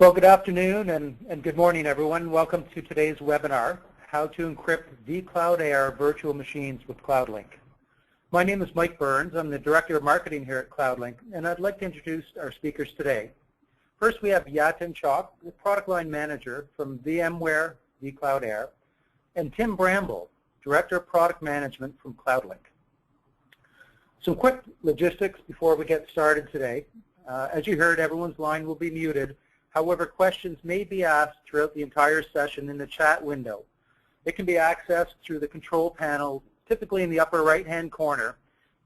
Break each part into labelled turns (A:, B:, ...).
A: Well, good afternoon and good morning, everyone. Welcome to today's webinar, How to Encrypt vCloud Air Virtual Machines with CloudLink. My name is Mike Burns. I'm the Director of Marketing here at CloudLink, and I'd like to introduce our speakers today. First, we have Yatin Chok, the Product Line Manager from VMware vCloud Air, and Tim Bramble, Director of Product Management from CloudLink. Some quick logistics before we get started today. As you heard, everyone's line will be muted. However, questions may be asked throughout the entire session in the chat window. It can be accessed through the control panel, typically in the upper right-hand corner,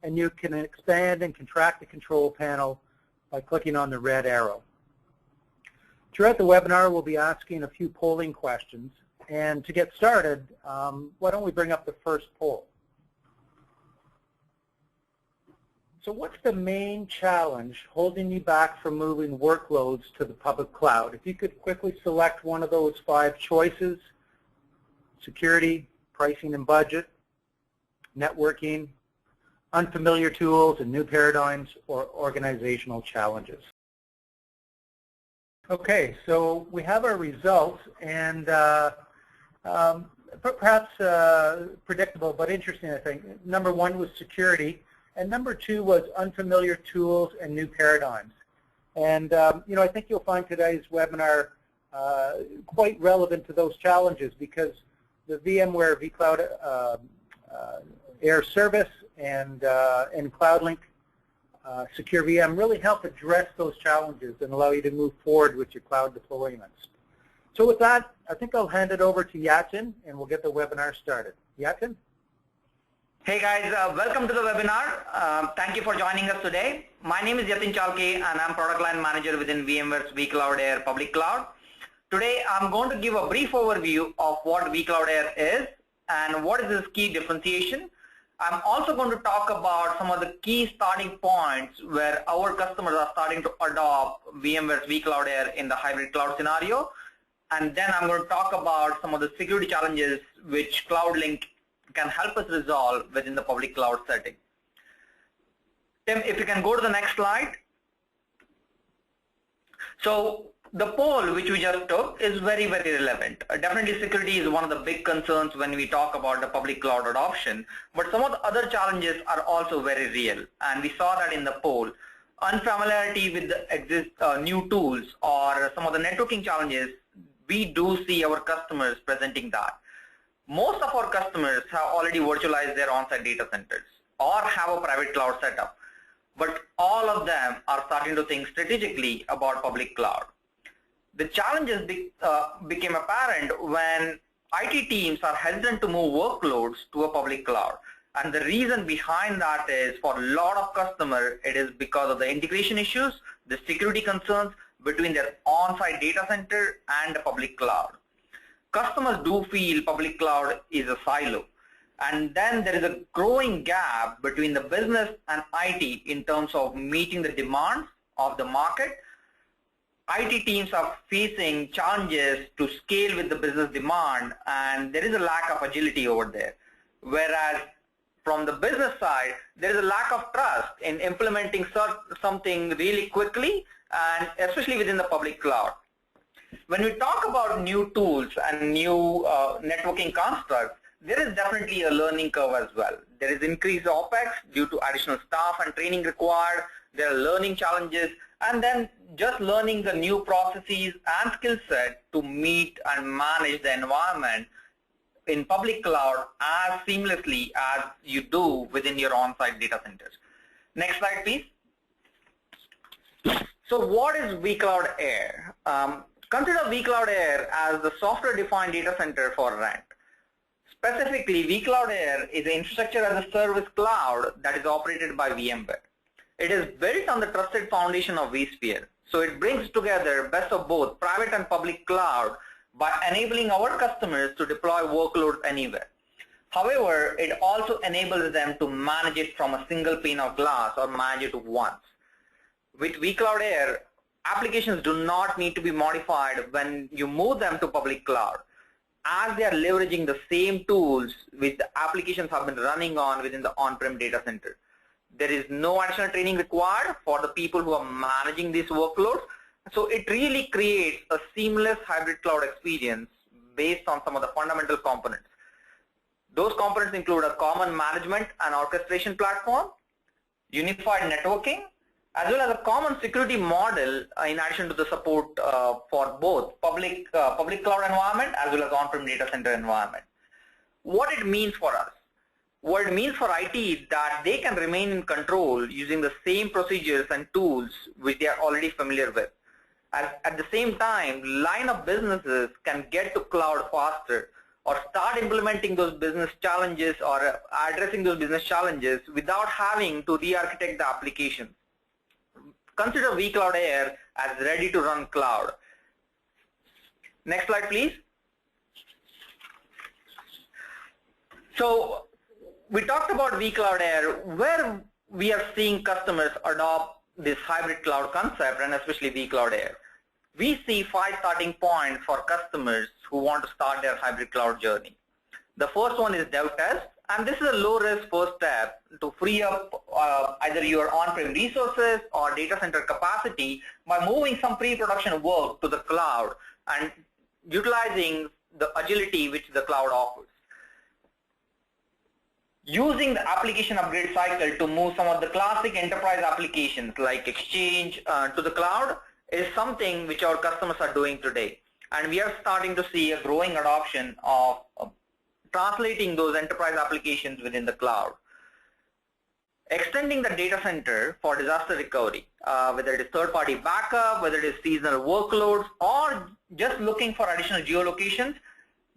A: and you can expand and contract the control panel by clicking on the red arrow. Throughout the webinar, we'll be asking a few polling questions. And to get started, why don't we bring up the first poll? So what's the main challenge holding you back from moving workloads to the public cloud? If you could quickly select one of those 5 choices: security, pricing and budget, networking, unfamiliar tools and new paradigms, or organizational challenges. Okay, so we have our results, and perhaps predictable but interesting, I think. Number 1 was security. And number 2 was unfamiliar tools and new paradigms. And I think you'll find today's webinar quite relevant to those challenges, because the VMware vCloud Air service and CloudLink Secure VM really help address those challenges and allow you to move forward with your cloud deployments. So with that, I think I'll hand it over to Yatin, and we'll get the webinar started. Yatin?
B: Hey guys, welcome to the webinar. Thank you for joining us today. My name is Yatin Chok, and I'm Product Line Manager within VMware's vCloud Air Public Cloud. Today I'm going to give a brief overview of what vCloud Air is and what is its key differentiation. I'm also going to talk about some of the key starting points where our customers are starting to adopt VMware's vCloud Air in the hybrid cloud scenario. And then I'm going to talk about some of the security challenges which CloudLink can help us resolve within the public cloud setting. Tim, if you can go to the next slide. So the poll which we just took is very, very relevant. Definitely security is one of the big concerns when we talk about the public cloud adoption, but some of the other challenges are also very real, and we saw that in the poll. Unfamiliarity with the new tools or some of the networking challenges, we do see our customers presenting that. Most of our customers have already virtualized their on-site data centers or have a private cloud setup, but all of them are starting to think strategically about public cloud. The challenges became apparent when IT teams are hesitant to move workloads to a public cloud. And the reason behind that is, for a lot of customers, it is because of the integration issues, the security concerns between their on-site data center and the public cloud. Customers do feel public cloud is a silo, and then there is a growing gap between the business and IT in terms of meeting the demands of the market. IT teams are facing challenges to scale with the business demand, and there is a lack of agility over there. Whereas from the business side, there is a lack of trust in implementing something really quickly, and especially within the public cloud. When we talk about new tools and new networking constructs, there is definitely a learning curve as well. There is increased OpEx due to additional staff and training required. There are learning challenges, and then just learning the new processes and skill set to meet and manage the environment in public cloud as seamlessly as you do within your on-site data centers. Next slide, please. So what is vCloud Air? Consider vCloud Air as the software-defined data center for rent. Specifically, vCloud Air is an infrastructure as a service cloud that is operated by VMware. It is built on the trusted foundation of vSphere. So it brings together best of both private and public cloud by enabling our customers to deploy workloads anywhere. However, it also enables them to manage it from a single pane of glass or manage it once. With vCloud Air, applications do not need to be modified when you move them to public cloud, as they are leveraging the same tools which the applications have been running on within the on-prem data center. There is no additional training required for the people who are managing these workloads, So it really creates a seamless hybrid cloud experience based on some of the fundamental components. Those components include a common management and orchestration platform, unified networking, as well as a common security model in addition to the support for both public cloud environment as well as on-prem data center environment. What it means for us? What it means for IT is that they can remain in control using the same procedures and tools which they are already familiar with. At the same time, line of businesses can get to cloud faster or start implementing those business challenges or addressing those business challenges without having to re-architect the application. Consider vCloud Air as ready to run cloud. Next slide, please. So we talked about vCloud Air, where we are seeing customers adopt this hybrid cloud concept, and especially vCloud Air. We see 5 starting points for customers who want to start their hybrid cloud journey. The first one is dev test, and this is a low-risk first step to free up either your on-prem resources or data center capacity by moving some pre-production work to the cloud and utilizing the agility which the cloud offers. Using the application upgrade cycle to move some of the classic enterprise applications like Exchange to the cloud is something which our customers are doing today. And we are starting to see a growing adoption of translating those enterprise applications within the cloud. Extending the data center for disaster recovery, whether it is third-party backup, whether it is seasonal workloads, or just looking for additional geolocations,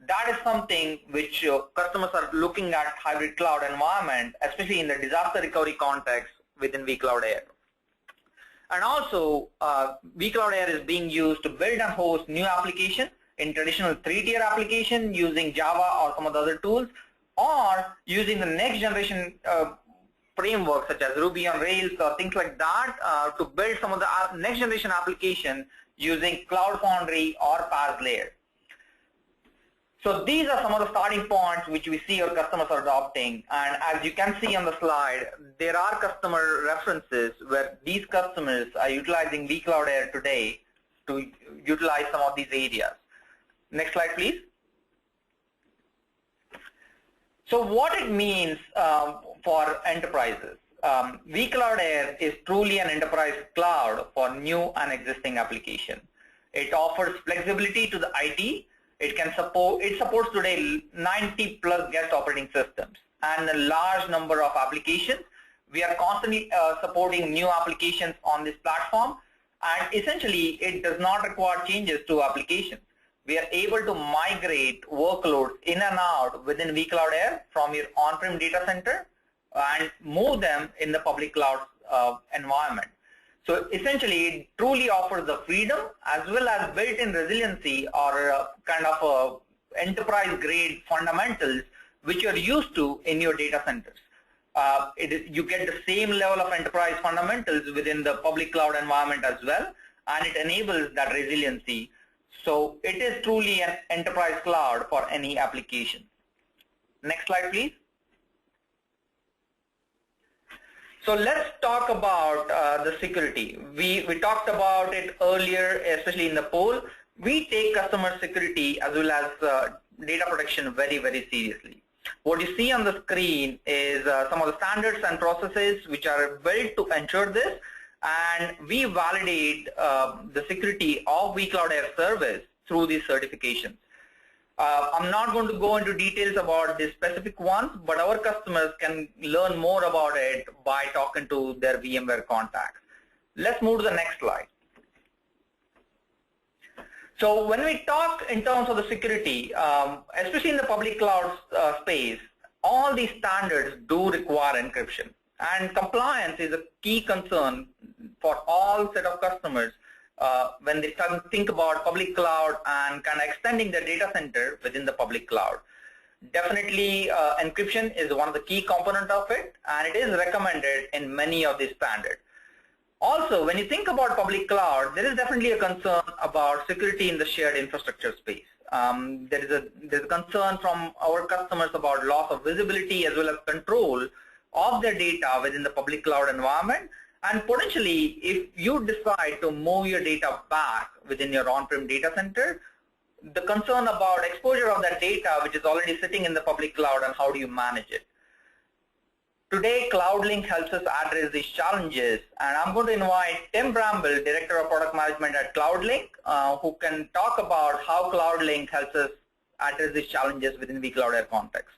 B: that is something which customers are looking at hybrid cloud environment, especially in the disaster recovery context within vCloud Air. And also, vCloud Air is being used to build and host new applications in traditional 3-tier application using Java or some of the other tools, or using the next generation frameworks such as Ruby on Rails or things like that to build some of the next generation application using Cloud Foundry or PaaS layer. So these are some of the starting points which we see our customers are adopting, and as you can see on the slide, there are customer references where these customers are utilizing vCloud Air today to utilize some of these areas. Next slide, please. So what it means for enterprises. vCloud Air is truly an enterprise cloud for new and existing application. It offers flexibility to the IT. It supports today 90 plus guest operating systems and a large number of applications. We are constantly supporting new applications on this platform, and essentially it does not require changes to applications. We are able to migrate workloads in and out within vCloud Air from your on-prem data center and move them in the public cloud environment. So essentially, it truly offers the freedom as well as built-in resiliency or kind of enterprise-grade fundamentals which you're used to in your data centers. You get the same level of enterprise fundamentals within the public cloud environment as well, and it enables that resiliency. So it is truly an enterprise cloud for any application. Next slide, please. So let's talk about the security. We talked about it earlier, especially in the poll. We take customer security as well as data protection very, very seriously. What you see on the screen is some of the standards and processes which are built to ensure this, and we validate the security of vCloud Air service through these certifications. I'm not going to go into details about the specific ones, but our customers can learn more about it by talking to their VMware contacts. Let's move to the next slide. So when we talk in terms of the security, especially in the public cloud space, all these standards do require encryption. And compliance is a key concern for all set of customers when they think about public cloud and kind of extending the data center within the public cloud. Definitely encryption is one of the key components of it, and it is recommended in many of these standards. Also, when you think about public cloud, there is definitely a concern about security in the shared infrastructure space. There's a concern from our customers about loss of visibility as well as control of their data within the public cloud environment, And potentially, if you decide to move your data back within your on-prem data center, the concern about exposure of that data, which is already sitting in the public cloud, and how do you manage it? Today, CloudLink helps us address these challenges, and I'm going to invite Tim Bramble, Director of Product Management at CloudLink, who can talk about how CloudLink helps us address these challenges within vCloud Air context.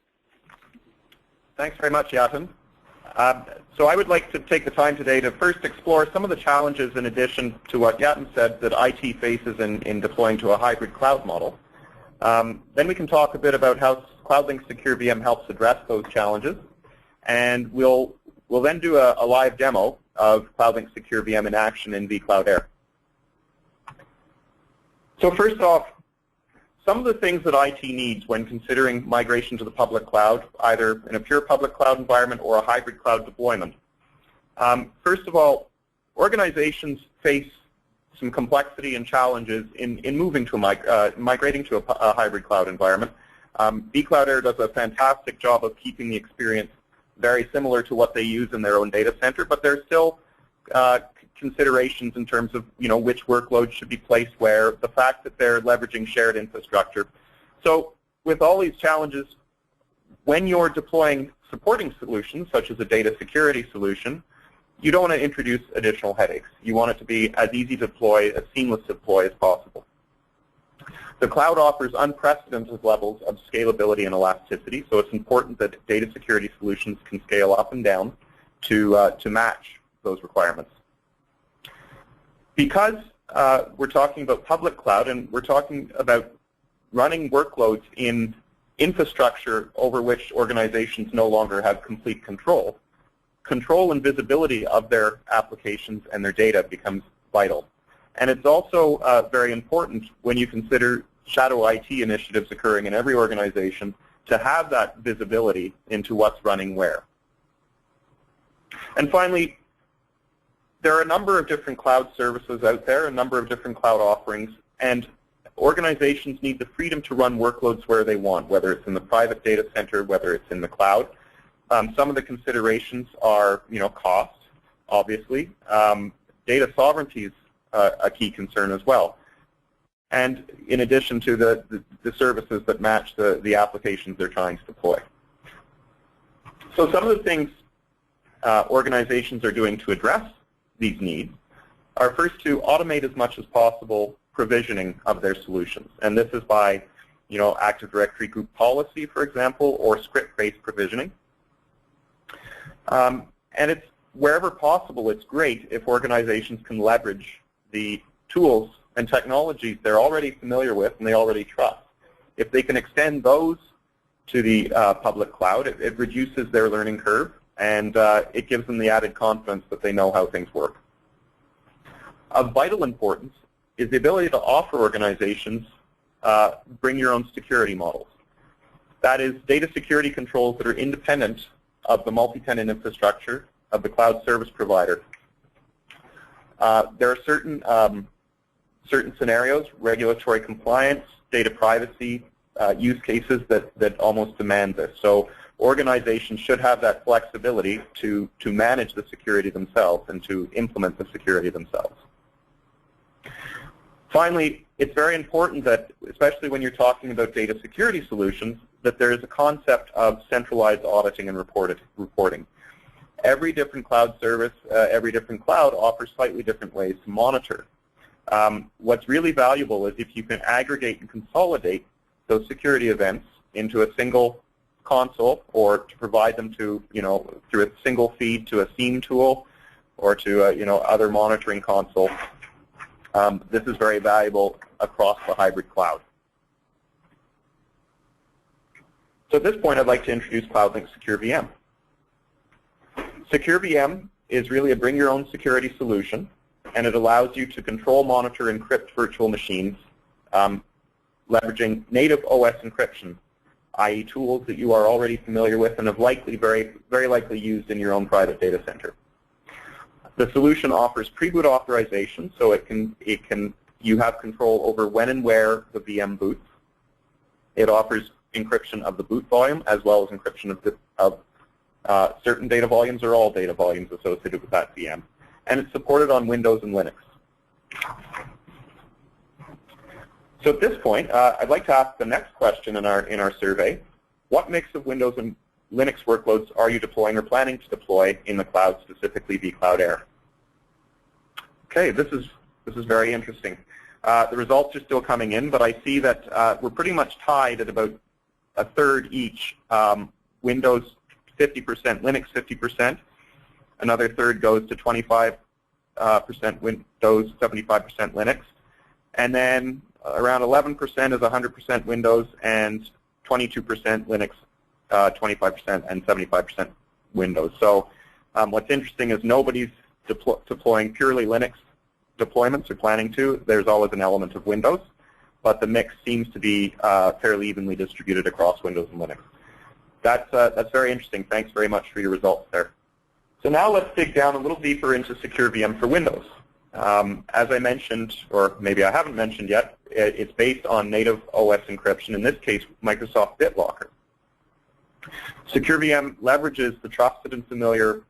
C: Thanks very much, Yatin. So I would like to take the time today to first explore some of the challenges in addition to what Yatin said that IT faces in deploying to a hybrid cloud model. Then we can talk a bit about how CloudLink Secure VM helps address those challenges. And we'll then do a live demo of CloudLink Secure VM in action in vCloud Air. So first off, some of the things that IT needs when considering migration to the public cloud, either in a pure public cloud environment or a hybrid cloud deployment. First of all, organizations face some complexity and challenges in moving to migrating to a hybrid cloud environment. vCloud Air does a fantastic job of keeping the experience very similar to what they use in their own data center, but there's still considerations in terms of which workloads should be placed where, the fact that they're leveraging shared infrastructure. So with all these challenges, when you're deploying supporting solutions, such as a data security solution, you don't want to introduce additional headaches. You want it to be as easy to deploy, as seamless to deploy as possible. The cloud offers unprecedented levels of scalability and elasticity, so it's important that data security solutions can scale up and down to match those requirements. Because we're talking about public cloud and we're talking about running workloads in infrastructure over which organizations no longer have complete control, control and visibility of their applications and their data becomes vital. And it's also very important when you consider shadow IT initiatives occurring in every organization to have that visibility into what's running where. And finally, there are a number of different cloud services out there, a number of different cloud offerings, and organizations need the freedom to run workloads where they want, whether it's in the private data center, whether it's in the cloud. Some of the considerations are, cost, obviously. Data sovereignty is a key concern as well. And in addition to the services that match the applications they're trying to deploy. So some of the things organizations are doing to address these needs are first to automate as much as possible provisioning of their solutions. And this is by Active Directory group policy, for example, or script-based provisioning. And it's wherever possible, it's great if organizations can leverage the tools and technologies they're already familiar with and they already trust. If they can extend those to the public cloud, it reduces their learning curve and it gives them the added confidence that they know how things work. Of vital importance is the ability to offer organizations bring your own security models. That is data security controls that are independent of the multi-tenant infrastructure of the cloud service provider. There are certain scenarios, regulatory compliance, data privacy, use cases that almost demand this. So organizations should have that flexibility to manage the security themselves and to implement the security themselves. Finally, it's very important that, especially when you're talking about data security solutions, that there is a concept of centralized auditing and reporting. Every different cloud service, every different cloud offers slightly different ways to monitor. What's really valuable is if you can aggregate and consolidate those security events into a single console, or to provide them to, through a single feed to a SIEM tool or to other monitoring console. This is very valuable across the hybrid cloud. So at this point, I'd like to introduce CloudLink Secure VM. Secure VM is really a bring-your-own security solution, and it allows you to control, monitor, encrypt virtual machines, leveraging native OS encryption, i.e. tools that you are already familiar with and have very likely used in your own private data center. The solution offers pre-boot authorization, so you have control over when and where the VM boots. It offers encryption of the boot volume as well as encryption of certain data volumes or all data volumes associated with that VM. and it's supported on Windows and Linux. So at this point, I'd like to ask the next question in our survey. What mix of Windows and Linux workloads are you deploying or planning to deploy in the cloud, specifically vCloud Air? Okay, this is very interesting. The results are still coming in, but I see that we're pretty much tied at about a third each. Windows 50%, Linux 50%. Another third goes to 25% Windows, 75% Linux. And then around 11% is 100% Windows and 22% Linux, 25% and 75% Windows. So what's interesting is nobody's deploying purely Linux deployments or planning to. There's always an element of Windows, but the mix seems to be fairly evenly distributed across Windows and Linux. That's very interesting. Thanks very much for your results there. So now let's dig down a little deeper into Secure VM for Windows. As I mentioned, or maybe I haven't mentioned yet, it's based on native OS encryption, in this case, Microsoft BitLocker. Secure VM leverages the trusted and familiar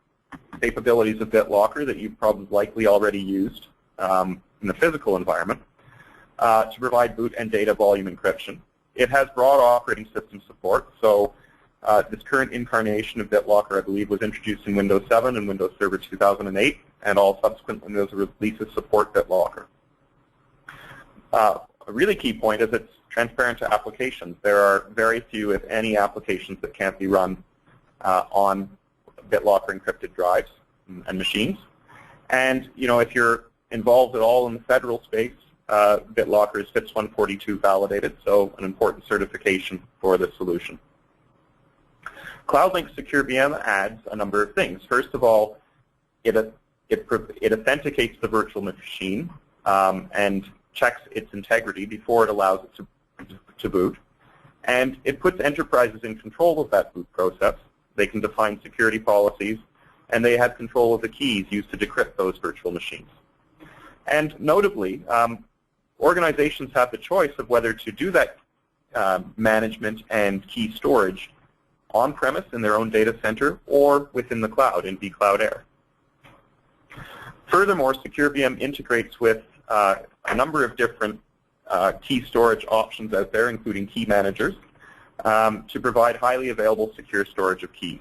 C: capabilities of BitLocker that you've probably likely already used in the physical environment to provide boot and data volume encryption. It has broad operating system support, so this current incarnation of BitLocker, I believe, was introduced in Windows 7 and Windows Server 2008, and all subsequent Windows releases support BitLocker. A really key point is it's transparent to applications. There are very few, if any, applications that can't be run on BitLocker encrypted drives and machines. And if you're involved at all in the federal space, BitLocker is FIPS 142 validated, so an important certification for this solution. CloudLink Secure VM adds a number of things. First of all, it authenticates the virtual machine and checks its integrity before it allows it to boot. And it puts enterprises in control of that boot process. They can define security policies, and they have control of the keys used to decrypt those virtual machines. And notably, organizations have the choice of whether to do that management and key storage on-premise in their own data center or within the cloud in vCloud Air. Furthermore, Secure VM integrates with a number of different key storage options out there, including key managers, to provide highly available secure storage of keys.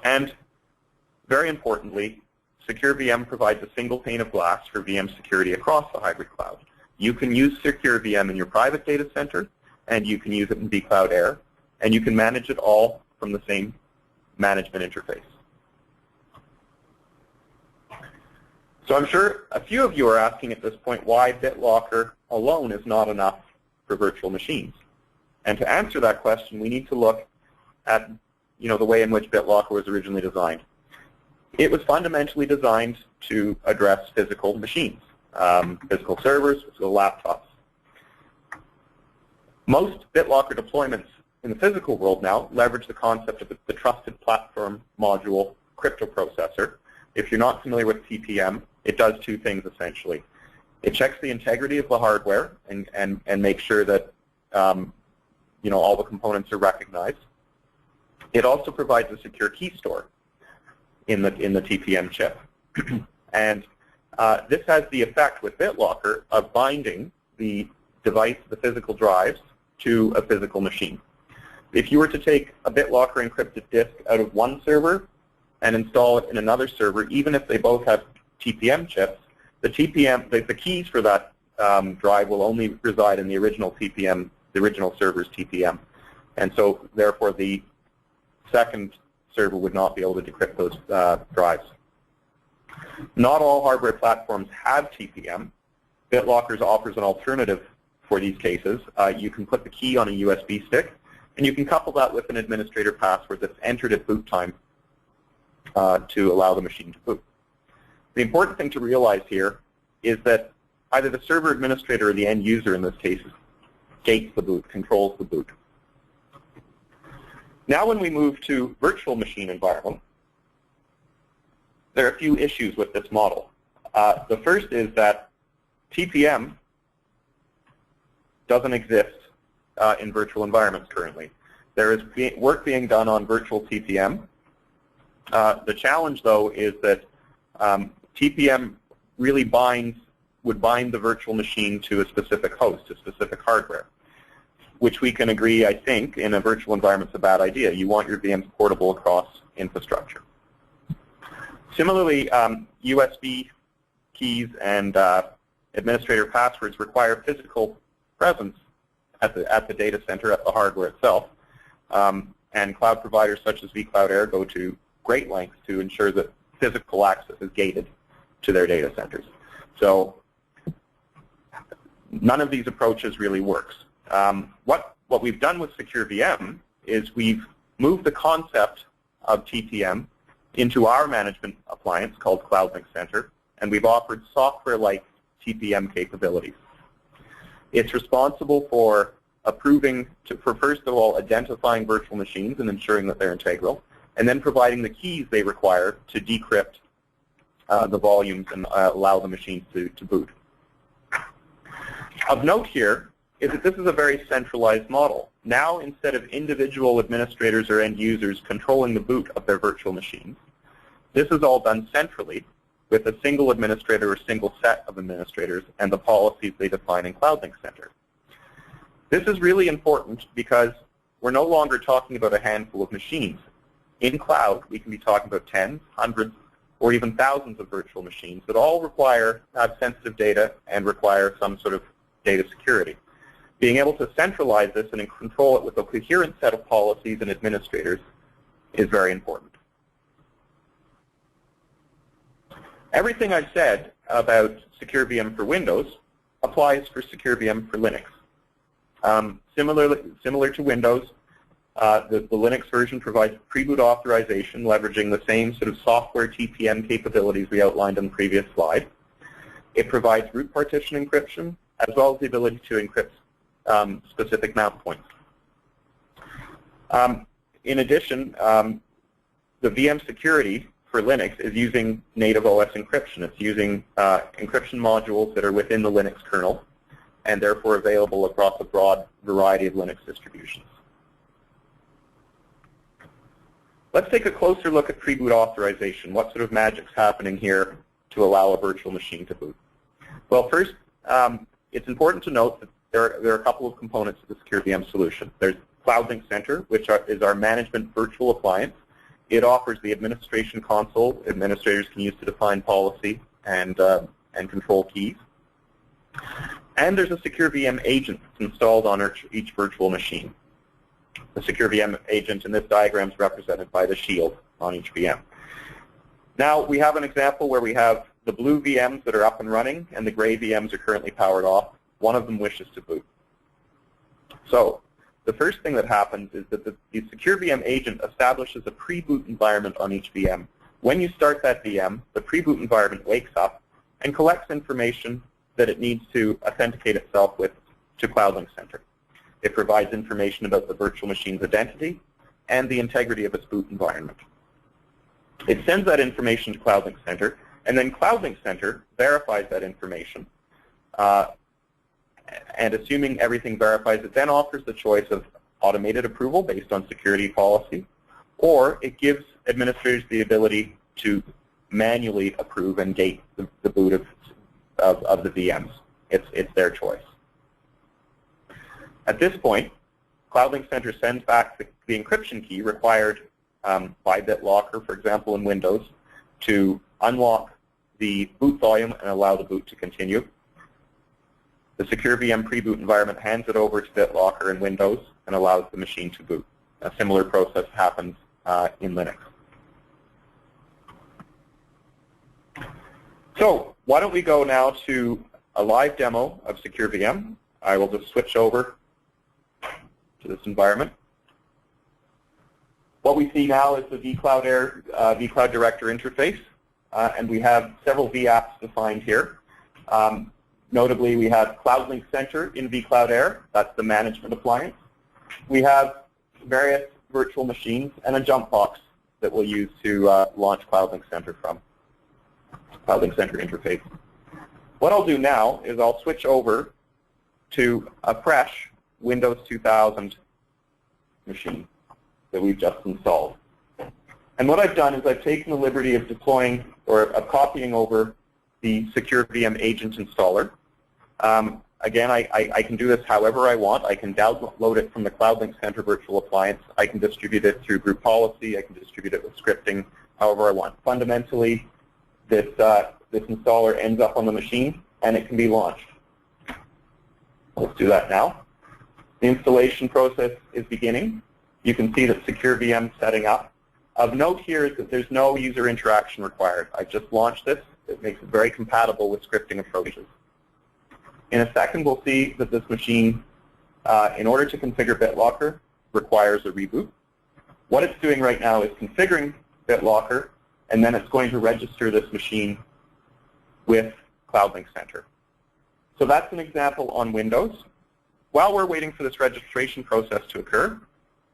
C: And very importantly, Secure VM provides a single pane of glass for VM security across the hybrid cloud. You can use Secure VM in your private data center, and you can use it in vCloud Air, and you can manage it all from the same management interface. So I'm sure a few of you are asking at this point why BitLocker alone is not enough for virtual machines. And to answer that question, we need to look at the way in which BitLocker was originally designed. It was fundamentally designed to address physical machines, physical servers, physical laptops. Most BitLocker deployments in the physical world now leverage the concept of the Trusted Platform Module crypto processor. If you're not familiar with TPM, it does two things essentially. It checks the integrity of the hardware and makes sure that all the components are recognized. It also provides a secure key store in the TPM chip. And this has the effect with BitLocker of binding the device, the physical drives, to a physical machine. If you were to take a BitLocker encrypted disk out of one server and install it in another server, even if they both have TPM chips, the keys for that drive will only reside in the original TPM, the original server's TPM. And so, therefore, the second server would not be able to decrypt those drives. Not all hardware platforms have TPM. BitLocker offers an alternative for these cases. You can put the key on a USB stick, and you can couple that with an administrator password that's entered at boot time to allow the machine to boot. The important thing to realize here is that either the server administrator or the end user in this case gates the boot, controls the boot. Now when we move to virtual machine environment, there are a few issues with this model. The first is that TPM doesn't exist in virtual environments currently. There is work being done on virtual TPM. The challenge, though, is that TPM really would bind the virtual machine to a specific host, to specific hardware, which we can agree, I think, in a virtual environment is a bad idea. You want your VMs portable across infrastructure. Similarly, USB keys and administrator passwords require physical presence at the data center, at the hardware itself. And cloud providers such as vCloud Air go to great lengths to ensure that physical access is gated to their data centers. So none of these approaches really works. What we've done with Secure VM is we've moved the concept of TPM into our management appliance called CloudLink Center, and we've offered software-like TPM capabilities. It's responsible for first of all, identifying virtual machines and ensuring that they're integral, and then providing the keys they require to decrypt the volumes and allow the machines to boot. Of note here is that this is a very centralized model. Now, instead of individual administrators or end users controlling the boot of their virtual machines, this is all done centrally with a single administrator or single set of administrators and the policies they define in CloudLink Center. This is really important because we're no longer talking about a handful of machines. In cloud, we can be talking about tens, hundreds, or even thousands of virtual machines that all have sensitive data and require some sort of data security. Being able to centralize this and control it with a coherent set of policies and administrators is very important. Everything I've said about Secure VM for Windows applies for Secure VM for Linux. Similar to Windows, the Linux version provides pre-boot authorization, leveraging the same sort of software TPM capabilities we outlined on the previous slide. It provides root partition encryption, as well as the ability to encrypt specific mount points. In addition, the VM security for Linux is using native OS encryption. It's using encryption modules that are within the Linux kernel and therefore available across a broad variety of Linux distributions. Let's take a closer look at pre-boot authorization. What sort of magic's happening here to allow a virtual machine to boot? Well, first, it's important to note that there are a couple of components to the Secure VM solution. There's CloudLink Center, which is our management virtual appliance. It offers the administration console administrators can use to define policy and control keys. And there's a Secure VM agent that's installed on each virtual machine. The Secure VM agent in this diagram is represented by the shield on each VM. Now, we have an example where we have the blue VMs that are up and running and the gray VMs are currently powered off. One of them wishes to boot. So the first thing that happens is that the Secure VM agent establishes a pre-boot environment on each VM. When you start that VM, the pre-boot environment wakes up and collects information that it needs to authenticate itself with to CloudLink Center. It provides information about the virtual machine's identity and the integrity of its boot environment. It sends that information to CloudLink Center, and then CloudLink Center verifies that information. And assuming everything verifies, it then offers the choice of automated approval based on security policy, or it gives administrators the ability to manually approve and gate the boot of the VMs. It's their choice. At this point, CloudLink Center sends back the encryption key required by BitLocker, for example, in Windows, to unlock the boot volume and allow the boot to continue. The Secure VM pre-boot environment hands it over to BitLocker in Windows and allows the machine to boot. A similar process happens in Linux. So why don't we go now to a live demo of Secure VM. I will just switch over to this environment. What we see now is the vCloud Air vCloud Director interface, and we have several vApps defined here. Notably, we have CloudLink Center in vCloud Air. That's the management appliance. We have various virtual machines and a jump box that we'll use to launch CloudLink Center from. CloudLink Center interface. What I'll do now is I'll switch over to a fresh Windows 2000 machine that we've just installed. And what I've done is I've taken the liberty of deploying or of copying over the Secure VM agent installer. Again, I can do this however I want. I can download it from the CloudLink Center virtual appliance. I can distribute it through group policy. I can distribute it with scripting, however I want. Fundamentally, this installer ends up on the machine, and it can be launched. Let's do that now. The installation process is beginning. You can see that Secure VM is setting up. Of note here is that there's no user interaction required. I just launched this. It makes it very compatible with scripting approaches. In a second, we'll see that this machine, in order to configure BitLocker, requires a reboot. What it's doing right now is configuring BitLocker, and then it's going to register this machine with CloudLink Center. So that's an example on Windows. While we're waiting for this registration process to occur,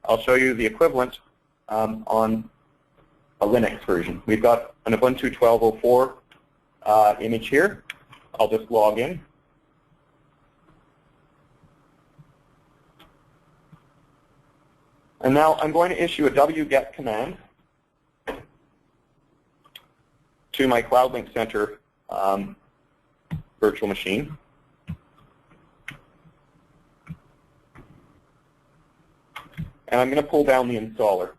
C: I'll show you the equivalent on a Linux version. We've got an Ubuntu 12.04 image here. I'll just log in. And now I'm going to issue a wget command to my CloudLink Center virtual machine. And I'm going to pull down the installer.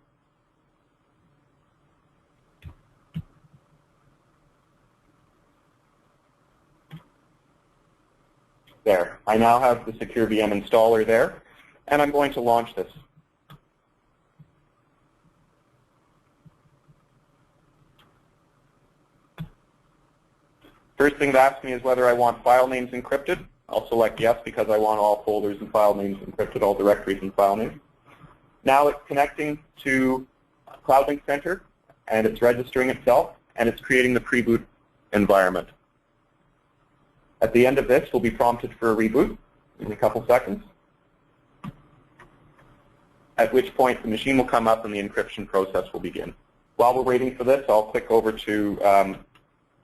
C: There. I now have the Secure VM installer there, and I'm going to launch this. First thing to ask me is whether I want file names encrypted. I'll select yes because I want all folders and file names encrypted, all directories and file names. Now it's connecting to CloudLink Center, and it's registering itself, and it's creating the pre-boot environment. At the end of this, we'll be prompted for a reboot in a couple seconds, at which point the machine will come up and the encryption process will begin. While we're waiting for this, I'll click over to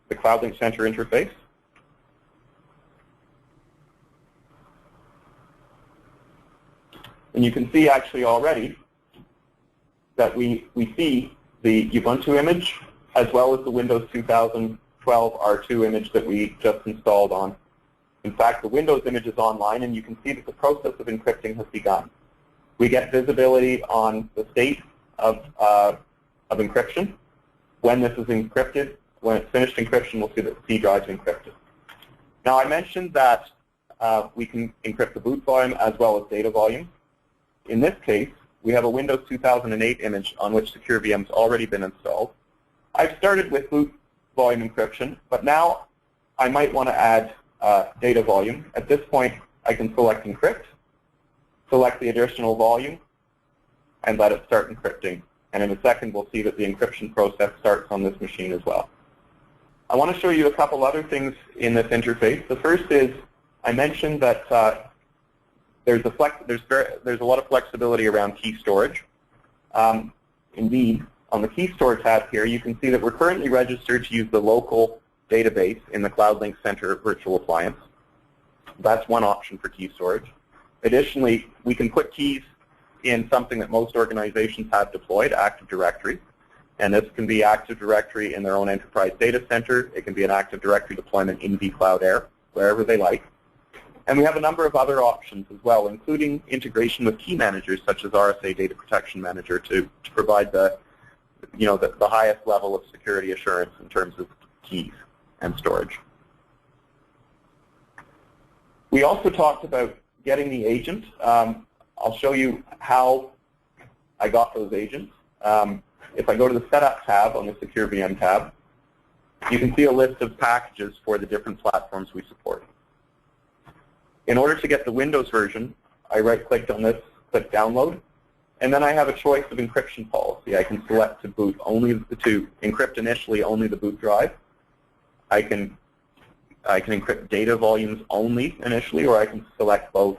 C: the CloudLink Center interface. And you can see actually already that we see the Ubuntu image as well as the Windows 2012 R2 image that we just installed on. In fact, the Windows image is online, and you can see that the process of encrypting has begun. We get visibility on the state of encryption. When this is encrypted, when it's finished encryption, we'll see that the C drive is encrypted. Now, I mentioned that we can encrypt the boot volume as well as data volume. In this case, we have a Windows 2008 image on which Secure VM has already been installed. I've started with boot volume encryption, but now I might want to add data volume. At this point, I can select Encrypt, select the additional volume, and let it start encrypting. And in a second, we'll see that the encryption process starts on this machine as well. I want to show you a couple other things in this interface. The first is I mentioned that there's a lot of flexibility around key storage. Indeed, on the key store tab here, you can see that we're currently registered to use the local database in the CloudLink Center virtual appliance. That's one option for key storage. Additionally, we can put keys in something that most organizations have deployed, Active Directory. And this can be Active Directory in their own enterprise data center. It can be an Active Directory deployment in vCloud Air, wherever they like. And we have a number of other options as well, including integration with key managers such as RSA Data Protection Manager to provide the highest level of security assurance in terms of keys and storage. We also talked about getting the agent. I'll show you how I got those agents. If I go to the Setup tab on the Secure VM tab, you can see a list of packages for the different platforms we support. In order to get the Windows version, I right-clicked on this, click Download, and then I have a choice of encryption policy. I can select to encrypt initially only the boot drive. I can encrypt data volumes only initially, or I can select both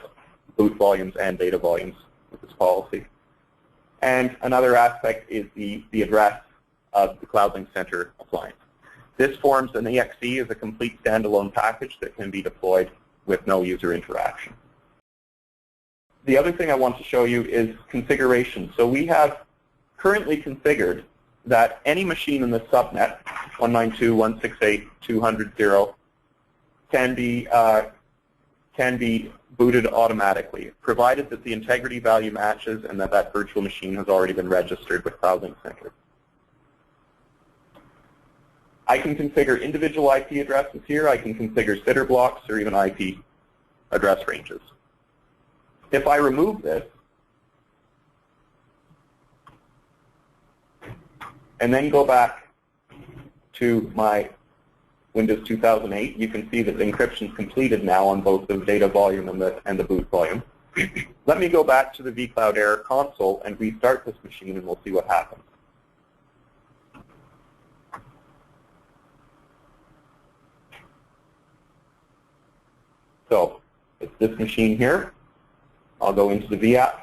C: boot volumes and data volumes with this policy. And another aspect is the address of the CloudLink Center appliance. This forms an exe as a complete standalone package that can be deployed with no user interaction. The other thing I want to show you is configuration. So we have currently configured that any machine in the subnet, 192.168.200.0, can be booted automatically, provided that the integrity value matches and that that virtual machine has already been registered with CloudLink Center. I can configure individual IP addresses here. I can configure sitter blocks or even IP address ranges. If I remove this and then go back to my Windows 2008, you can see that the encryption is completed now on both the data volume and the boot volume. Let me go back to the vCloud Air console and restart this machine, and we'll see what happens. So it's this machine here. I'll go into the vApp,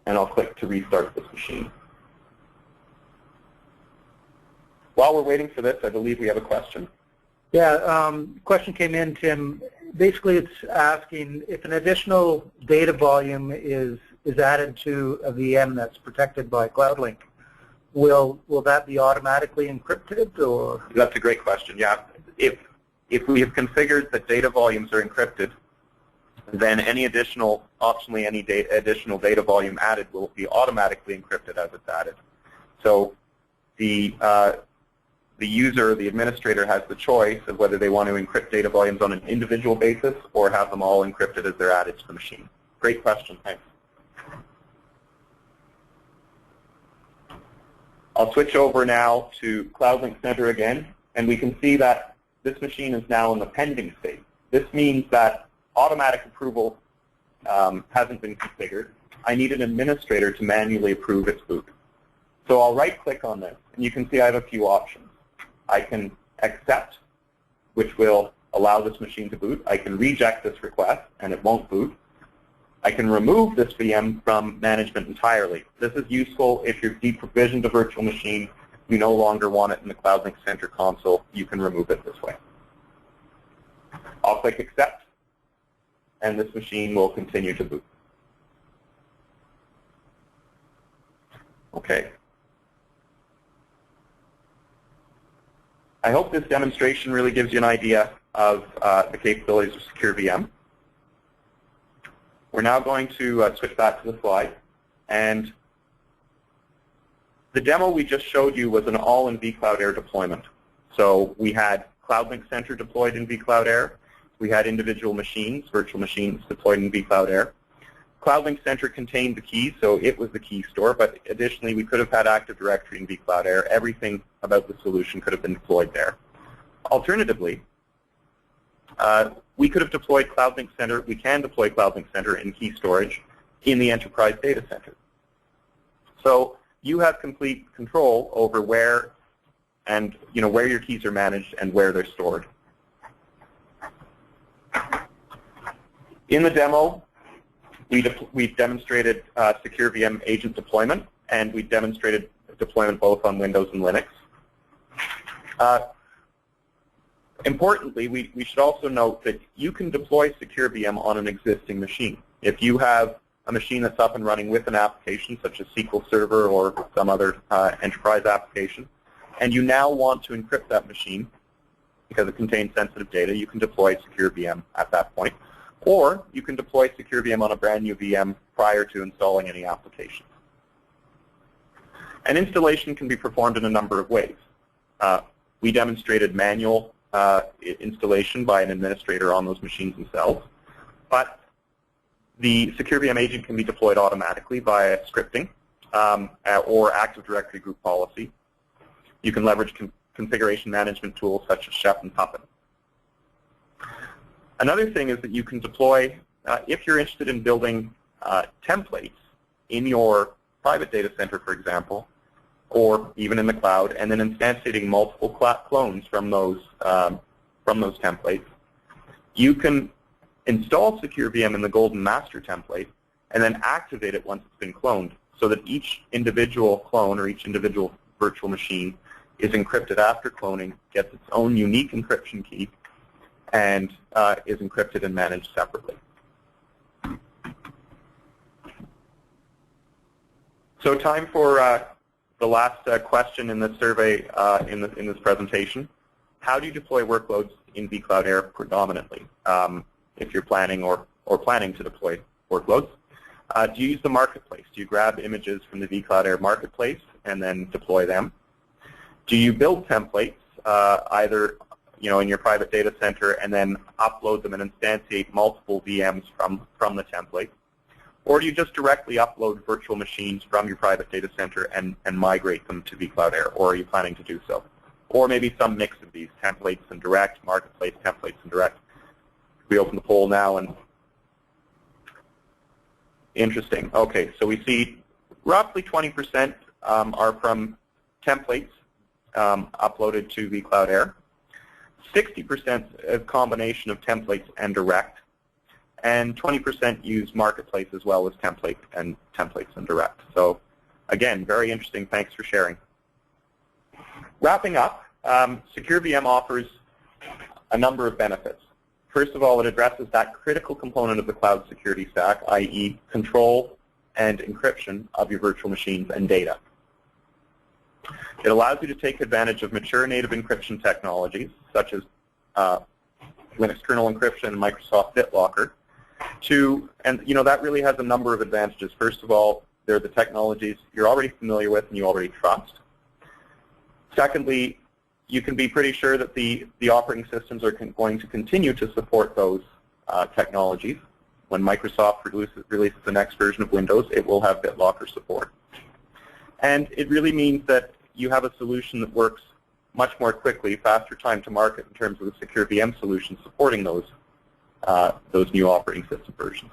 C: and I'll click to restart this machine. While we're waiting for this, I believe we have a question.
A: Yeah, question came in, Tim. Basically, it's asking if an additional data volume is added to a VM that's protected by CloudLink, will that be automatically encrypted, or?
C: That's a great question. Yeah, if we have configured that data volumes are encrypted, then any additional, optionally any additional data volume added will be automatically encrypted as it's added. So the user, the administrator, has the choice of whether they want to encrypt data volumes on an individual basis or have them all encrypted as they're added to the machine. Great question, thanks. I'll switch over now to CloudLink Center again, and we can see that this machine is now in the pending state. This means that automatic approval hasn't been configured. I need an administrator to manually approve its boot. So I'll right-click on this, and you can see I have a few options. I can accept, which will allow this machine to boot. I can reject this request, and it won't boot. I can remove this VM from management entirely. This is useful if you've deprovisioned a virtual machine, you no longer want it in the CloudLink Center console, you can remove it this way. I'll click accept, and this machine will continue to boot. Okay. I hope this demonstration really gives you an idea of the capabilities of Secure VM. We're now going to switch back to the slide. And the demo we just showed you was an all in vCloud Air deployment. So we had CloudLink Center deployed in vCloud Air. We had individual machines, virtual machines, deployed in vCloud Air. CloudLink Center contained the key, so it was the key store, but additionally we could have had Active Directory in vCloud Air. Everything about the solution could have been deployed there. Alternatively, we could have deployed CloudLink Center, we can deploy CloudLink Center in key storage in the enterprise data center. So you have complete control over where and where your keys are managed and where they're stored. In the demo, we've demonstrated Secure VM agent deployment, and we've demonstrated deployment both on Windows and Linux. Importantly, we should also note that you can deploy Secure VM on an existing machine. If you have a machine that's up and running with an application, such as SQL Server or some other enterprise application, and you now want to encrypt that machine because it contains sensitive data, you can deploy Secure VM at that point. Or you can deploy Secure VM on a brand new VM prior to installing any application. An installation can be performed in a number of ways. We demonstrated manual installation by an administrator on those machines themselves, but the Secure VM agent can be deployed automatically via scripting or Active Directory group policy. You can leverage configuration management tools such as Chef and Puppet. Another thing is that you can deploy, if you're interested in building templates in your private data center, for example, or even in the cloud, and then instantiating multiple clones from those templates, you can install Secure VM in the Golden Master template and then activate it once it's been cloned, so that each individual clone or each individual virtual machine is encrypted after cloning, gets its own unique encryption key, and is encrypted and managed separately. So time for the last question in this survey in this presentation. How do you deploy workloads in vCloud Air predominantly if you're planning or planning to deploy workloads? Do you use the marketplace? Do you grab images from the vCloud Air marketplace and then deploy them? Do you build templates either in your private data center and then upload them and instantiate multiple VMs from the template? Or do you just directly upload virtual machines from your private data center and migrate them to vCloud Air? Or are you planning to do so? Or maybe some mix of these, templates and direct, marketplace, templates and direct. We open the poll now and interesting. Okay, so we see roughly 20% are from templates uploaded to vCloud Air. 60% a combination of templates and direct. And 20% use marketplace as well as templates and direct. So again, very interesting. Thanks for sharing. Wrapping up, Secure VM offers a number of benefits. First of all, it addresses that critical component of the cloud security stack, i.e. control and encryption of your virtual machines and data. It allows you to take advantage of mature native encryption technologies, such as Linux kernel encryption and Microsoft BitLocker, and that really has a number of advantages. First of all, they're the technologies you're already familiar with and you already trust. Secondly, you can be pretty sure that the operating systems are going to continue to support those technologies. When Microsoft releases the next version of Windows, it will have BitLocker support. And it really means that you have a solution that works much more quickly, faster time to market in terms of the Secure VM solution supporting those new operating system versions.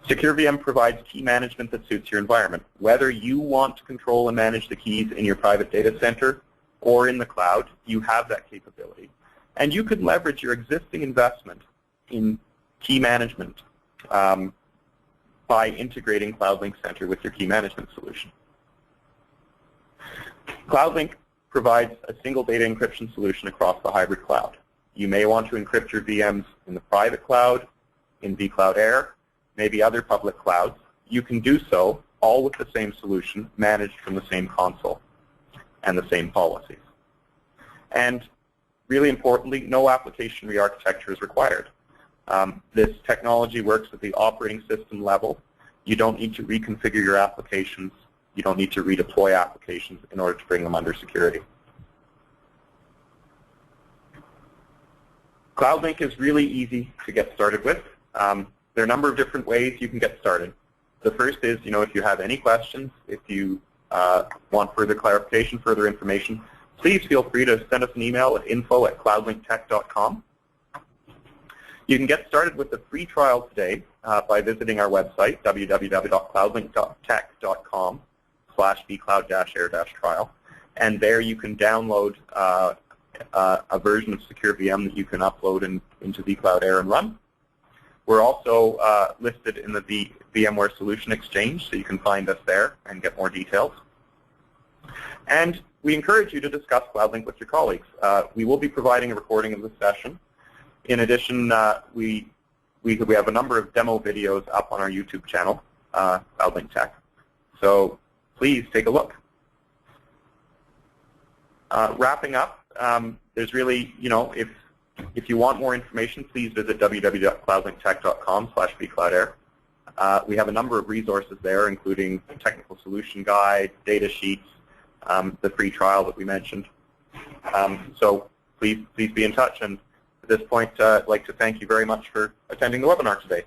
C: Secure VM provides key management that suits your environment. Whether you want to control and manage the keys in your private data center or in the cloud, you have that capability. And you can leverage your existing investment in key management by integrating CloudLink Center with your key management solution. CloudLink provides a single data encryption solution across the hybrid cloud. You may want to encrypt your VMs in the private cloud, in vCloud Air, maybe other public clouds. You can do so all with the same solution, managed from the same console and the same policies. And really importantly, no application re-architecture is required. This technology works at the operating system level. You don't need to reconfigure your applications. You don't need to redeploy applications in order to bring them under security. CloudLink is really easy to get started with. There are a number of different ways you can get started. The first is, if you have any questions, if you want further clarification, further information, please feel free to send us an email at info@cloudlinktech.com. You can get started with the free trial today by visiting our website, www.cloudlinktech.com/vcloud-air-trial. And there you can download a version of Secure VM that you can upload into vCloud Air and run. We're also listed in the VMware Solution Exchange, so you can find us there and get more details. And we encourage you to discuss CloudLink with your colleagues. We will be providing a recording of the session. In addition, we have a number of demo videos up on our YouTube channel, CloudLink Tech. So please take a look. Wrapping up, there's really, if you want more information, please visit www.cloudlinktech.com/vcloudair. We have a number of resources there, including technical solution guide, data sheets, the free trial that we mentioned. So please be in touch. And at this point, I'd like to thank you very much for attending the webinar today.